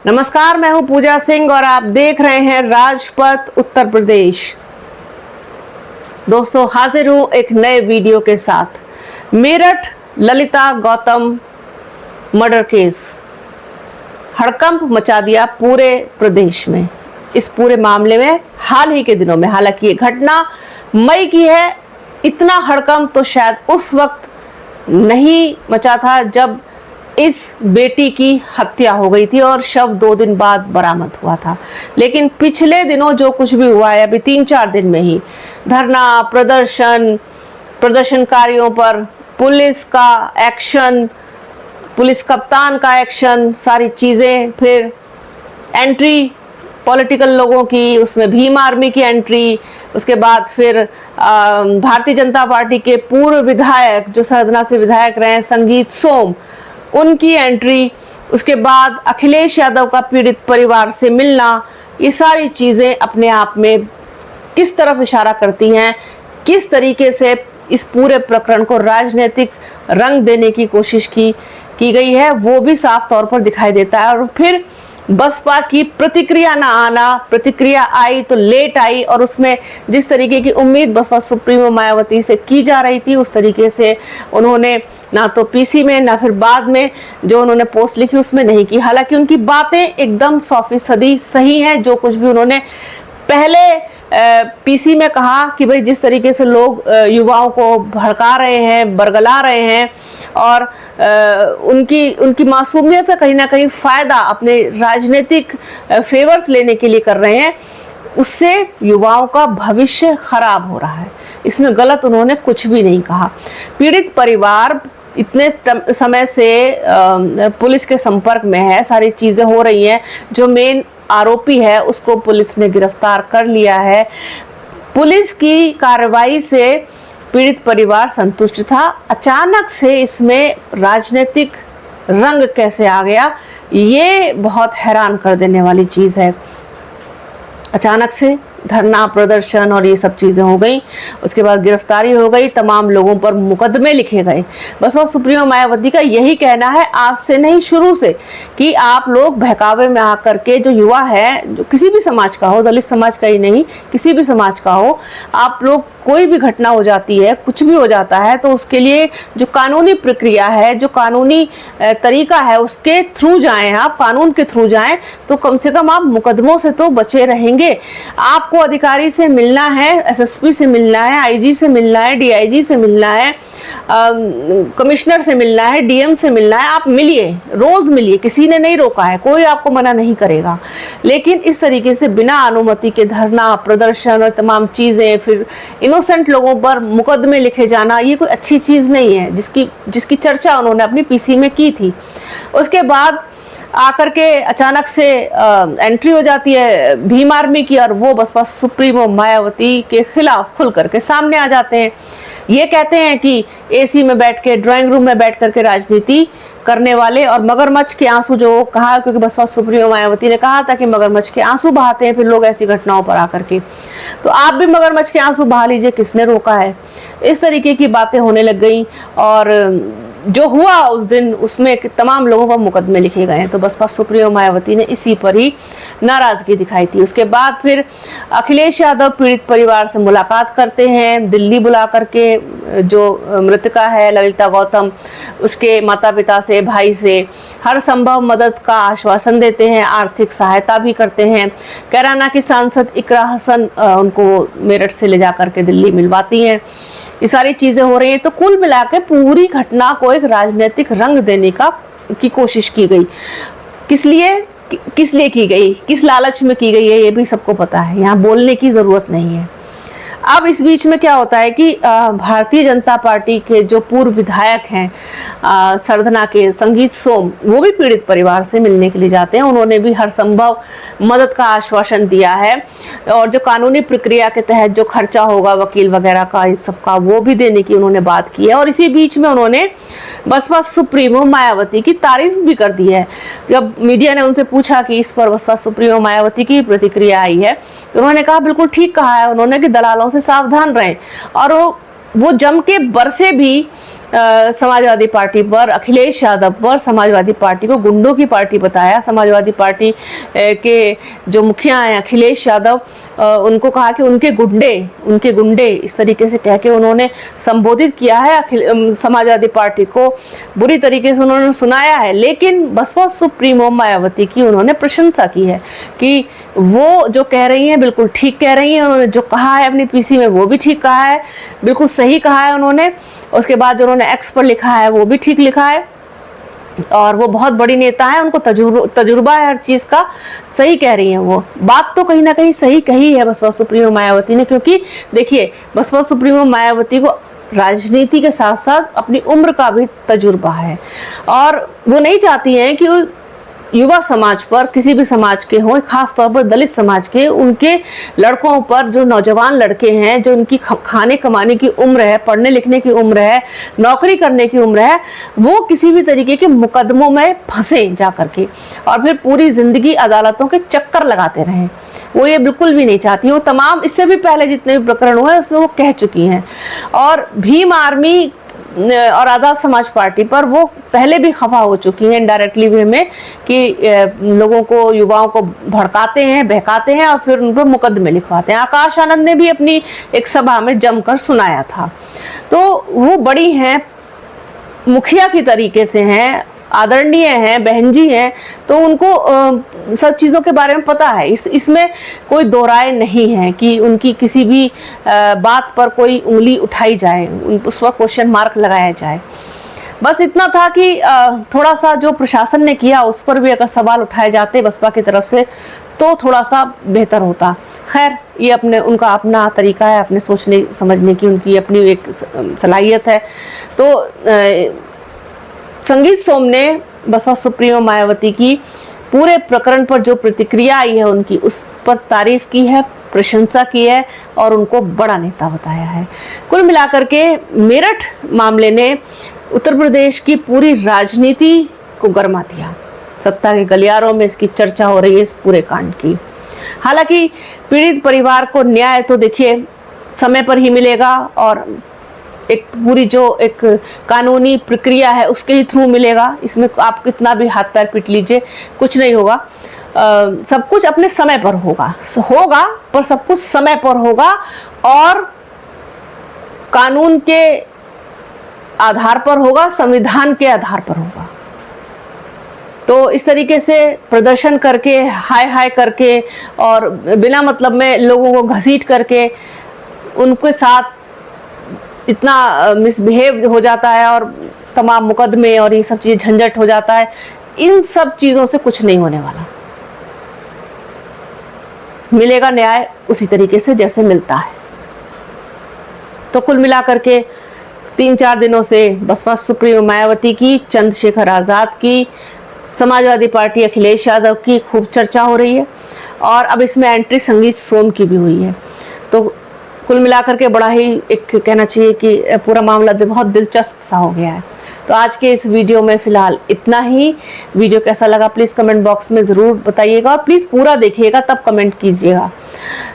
नमस्कार, मैं हूं पूजा सिंह और आप देख रहे हैं राजपथ उत्तर प्रदेश। दोस्तों, हाजिर हूं एक नए वीडियो के साथ। मेरठ ललिता गौतम मर्डर केस हड़कंप मचा दिया पूरे प्रदेश में। इस पूरे मामले में हाल ही के दिनों में, हालांकि ये घटना मई की है, इतना हड़कंप तो शायद उस वक्त नहीं मचा था जब इस बेटी की हत्या हो गई थी और शव 2 दिन बाद बरामद हुआ था। लेकिन पिछले दिनों जो कुछ भी हुआ है, अभी 3-4 दिन में ही धरना प्रदर्शनकारियों पर पुलिस का एक्शन, पुलिस कप्तान का एक्शन, सारी चीज़ें, फिर एंट्री पॉलिटिकल लोगों की, उसमें भीम आर्मी की एंट्री, उसके बाद फिर भारतीय जनता पार्टी के पूर्व विधायक जो सरधना से विधायक रहे हैं, संगीत सोम, उनकी एंट्री, उसके बाद अखिलेश यादव का पीड़ित परिवार से मिलना, ये सारी चीज़ें अपने आप में किस तरफ इशारा करती हैं, किस तरीके से इस पूरे प्रकरण को राजनीतिक रंग देने की कोशिश की गई है, वो भी साफ तौर पर दिखाई देता है। और फिर बसपा की प्रतिक्रिया ना आना, प्रतिक्रिया आई तो लेट आई, और उसमें जिस तरीके की उम्मीद बसपा सुप्रीमो मायावती से की जा रही थी, उस तरीके से उन्होंने ना तो पीसी में ना फिर बाद में जो उन्होंने पोस्ट लिखी उसमें नहीं की। हालांकि उनकी बातें एकदम 100% सही हैं। जो कुछ भी उन्होंने पहले पीसी में कहा कि भाई जिस तरीके से लोग युवाओं को भड़का रहे हैं, बरगला रहे हैं और उनकी मासूमियत का कहीं ना कहीं फ़ायदा अपने राजनीतिक फेवर्स लेने के लिए कर रहे हैं, उससे युवाओं का भविष्य खराब हो रहा है। इसमें गलत उन्होंने कुछ भी नहीं कहा। पीड़ित परिवार इतने समय से पुलिस के संपर्क में है, सारी चीज़ें हो रही हैं। जो मेन आरोपी है उसको पुलिस ने गिरफ्तार कर लिया है। पुलिस की कार्रवाई से पीड़ित परिवार संतुष्ट था। अचानक से इसमें राजनीतिक रंग कैसे आ गया, ये बहुत हैरान कर देने वाली चीज़ है। अचानक से धरना प्रदर्शन और ये सब चीज़ें हो गई, उसके बाद गिरफ्तारी हो गई, तमाम लोगों पर मुकदमे लिखे गए। बसपा सुप्रीमो मायावती का यही कहना है, आज से नहीं शुरू से, कि आप लोग बहकावे में आकर के जो युवा है, जो किसी भी समाज का हो, दलित समाज का ही नहीं, किसी भी समाज का हो, आप लोग कोई भी घटना हो जाती है, कुछ भी हो जाता है, तो उसके लिए जो कानूनी प्रक्रिया है, जो कानूनी तरीका है, उसके थ्रू जाएं, आप कानून के थ्रू जाएं, तो कम से कम आप मुकदमों से तो बचे रहेंगे। आपको अधिकारी से मिलना है, एसएसपी से मिलना है, आईजी से मिलना है, डीआईजी से मिलना है, कमिश्नर से मिलना है, डीएम से मिलना है, आप मिलिए, रोज मिलिए, किसी ने नहीं रोका है, कोई आपको मना नहीं करेगा। लेकिन इस तरीके से बिना अनुमति के धरना प्रदर्शन और तमाम चीज़ें, फिर इनोसेंट लोगों पर मुकदमे लिखे जाना, ये कोई अच्छी चीज़ नहीं है, जिसकी चर्चा उन्होंने अपनी पीसी में की थी। उसके बाद आकर के अचानक से एंट्री हो जाती है भीम आर्मी की, और वो बसपा सुप्रीमो मायावती के खिलाफ खुल करके सामने आ जाते हैं। ये कहते हैं कि एसी में बैठ के, ड्राइंग रूम में बैठ करके राजनीति करने वाले, और मगरमच्छ के आंसू जो कहा, क्योंकि बसपा सुप्रीमो मायावती ने कहा था कि मगरमच्छ के आंसू बहाते हैं फिर लोग ऐसी घटनाओं पर आकर के, तो आप भी मगरमच्छ के आंसू बहा लीजिए, किसने रोका है। इस तरीके की बातें होने लग गई, और जो हुआ उस दिन, उसमें तमाम लोगों पर मुकदमे लिखे गए हैं। तो बसपा सुप्रीमो मायावती ने इसी पर ही नाराजगी दिखाई थी। उसके बाद फिर अखिलेश यादव पीड़ित परिवार से मुलाकात करते हैं, दिल्ली बुला करके। जो मृतका है ललिता गौतम, उसके माता पिता से, भाई से हर संभव मदद का आश्वासन देते हैं, आर्थिक सहायता भी करते हैं। कैराना की सांसद इकरा हसन उनको मेरठ से ले जा करके दिल्ली मिलवाती हैं। ये सारी चीज़ें हो रही हैं। तो कुल मिला के पूरी घटना को एक राजनीतिक रंग देने की कोशिश की गई। किस लिए की गई, किस लालच में की गई है, ये भी सबको पता है, यहाँ बोलने की ज़रूरत नहीं है। अब इस बीच में क्या होता है कि भारतीय जनता पार्टी के जो पूर्व विधायक हैं सरधना के, संगीत सोम, वो भी पीड़ित परिवार से मिलने के लिए जाते हैं। उन्होंने भी हर संभव मदद का आश्वासन दिया है, और जो कानूनी प्रक्रिया के तहत जो खर्चा होगा वकील वगैरह का, इस सब का, वो भी देने की उन्होंने बात की है। और इसी बीच में उन्होंने बसपा सुप्रीमो मायावती की तारीफ भी कर दी है। जब मीडिया ने उनसे पूछा कि इस पर बसपा सुप्रीमो मायावती की प्रतिक्रिया आई है, तो उन्होंने कहा बिल्कुल ठीक कहा है उन्होंने कि दलालों से सावधान रहें, और वो जम के बरसे भी समाजवादी पार्टी पर, अखिलेश यादव पर, समाजवादी पार्टी को गुंडों की पार्टी बताया। समाजवादी पार्टी के जो मुखिया हैं अखिलेश यादव, उनको कहा कि उनके गुंडे इस तरीके से कह के उन्होंने संबोधित किया है। समाजवादी पार्टी को बुरी तरीके से उन्होंने सुनाया है। लेकिन बसपा सुप्रीमो मायावती की उन्होंने प्रशंसा की है कि वो जो कह रही हैं बिल्कुल ठीक कह रही हैं। उन्होंने जो कहा है अपनी पीसी में वो भी ठीक कहा है, बिल्कुल सही कहा है उन्होंने। उसके बाद जो उन्होंने एक्स पर लिखा है वो भी ठीक लिखा है, और वो बहुत बड़ी नेता है, उनको तजुर्बा है हर चीज़ का। सही कह रही हैं वो बात, तो कहीं ना कहीं सही कही है बसपा सुप्रीमो मायावती ने। क्योंकि देखिए, बसपा सुप्रीमो मायावती को राजनीति के साथ साथ अपनी उम्र का भी तजुर्बा है, और वो नहीं चाहती हैं कि युवा समाज पर, किसी भी समाज के हों, खास तौर पर दलित समाज के, उनके लड़कों पर, जो नौजवान लड़के हैं, जो उनकी खाने कमाने की उम्र है, पढ़ने लिखने की उम्र है, नौकरी करने की उम्र है, वो किसी भी तरीके के मुकदमों में फंसे जा करके और फिर पूरी जिंदगी अदालतों के चक्कर लगाते रहें। वो ये बिल्कुल भी नहीं चाहती। वो तमाम इससे भी पहले जितने भी प्रकरण हुए उसमें वो कह चुकी हैं। और भीम आर्मी और आज़ाद समाज पार्टी पर वो पहले भी खफा हो चुकी हैं इनडायरेक्टली वे में, कि लोगों को, युवाओं को भड़काते हैं, बहकाते हैं और फिर उन पर मुकदमे लिखवाते हैं। आकाश आनंद ने भी अपनी एक सभा में जमकर सुनाया था। तो वो बड़ी हैं, मुखिया की तरीके से हैं, आदरणीय हैं, बहन जी हैं, तो उनको सब चीज़ों के बारे में पता है। इसमें कोई दो राय नहीं है कि उनकी किसी भी बात पर कोई उंगली उठाई जाए, उस पर क्वेश्चन मार्क लगाया जाए। बस इतना था कि थोड़ा सा जो प्रशासन ने किया उस पर भी अगर सवाल उठाए जाते बसपा की तरफ से तो थोड़ा सा बेहतर होता। खैर, ये उनका अपना तरीका है, अपने सोचने समझने की उनकी अपनी एक सलाहियत है। तो संगीत सोम ने बसपा सुप्रीमो मायावती की पूरे प्रकरण पर जो प्रतिक्रिया आई है उनकी, उस पर तारीफ की है, प्रशंसा की है और उनको बड़ा नेता बताया है। कुल मिलाकर के मेरठ मामले ने उत्तर प्रदेश की पूरी राजनीति को गरमा दिया। सत्ता के गलियारों में इसकी चर्चा हो रही है, इस पूरे कांड की। हालांकि पीड़ित परिवार को न्याय तो देखिए समय पर ही मिलेगा, और एक पूरी जो एक कानूनी प्रक्रिया है उसके ही थ्रू मिलेगा। इसमें आप कितना भी हाथ पैर पीट लीजिए, कुछ नहीं होगा। सब कुछ अपने समय पर होगा पर सब कुछ समय पर होगा और कानून के आधार पर होगा, संविधान के आधार पर होगा। तो इस तरीके से प्रदर्शन करके, हाय करके और बिना मतलब में लोगों को घसीट करके उनके साथ इतना मिसबिहेव हो जाता है और तमाम मुकदमे और ये सब चीज़ झंझट हो जाता है। इन सब चीज़ों से कुछ नहीं होने वाला। मिलेगा न्याय उसी तरीके से जैसे मिलता है। तो कुल मिलाकर के 3-4 दिनों से बसपा सुप्रीमो मायावती की, चंद्रशेखर आज़ाद की, समाजवादी पार्टी अखिलेश यादव की खूब चर्चा हो रही है, और अब इसमें एंट्री संगीत सोम की भी हुई है। तो कुल मिलाकर के बड़ा ही एक कहना चाहिए कि पूरा मामला बहुत दिलचस्प सा हो गया है। तो आज के इस वीडियो में फ़िलहाल इतना ही। वीडियो कैसा लगा प्लीज़ कमेंट बॉक्स में ज़रूर बताइएगा, और प्लीज़ पूरा देखिएगा तब कमेंट कीजिएगा।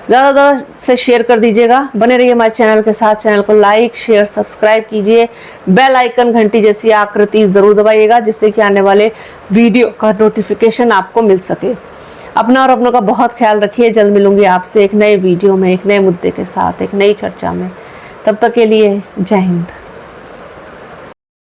ज़्यादा से शेयर कर दीजिएगा। बने रहिए हमारे चैनल के साथ। चैनल को लाइक, शेयर, सब्सक्राइब कीजिए। बेल आइकन घंटी जैसी आकृति ज़रूर दबाइएगा, जिससे कि आने वाले वीडियो का नोटिफिकेशन आपको मिल सके। अपना और अपनों का बहुत ख्याल रखिए। जल्द मिलूंगी आपसे एक नए वीडियो में, एक नए मुद्दे के साथ, एक नई चर्चा में। तब तक के लिए जय हिंद।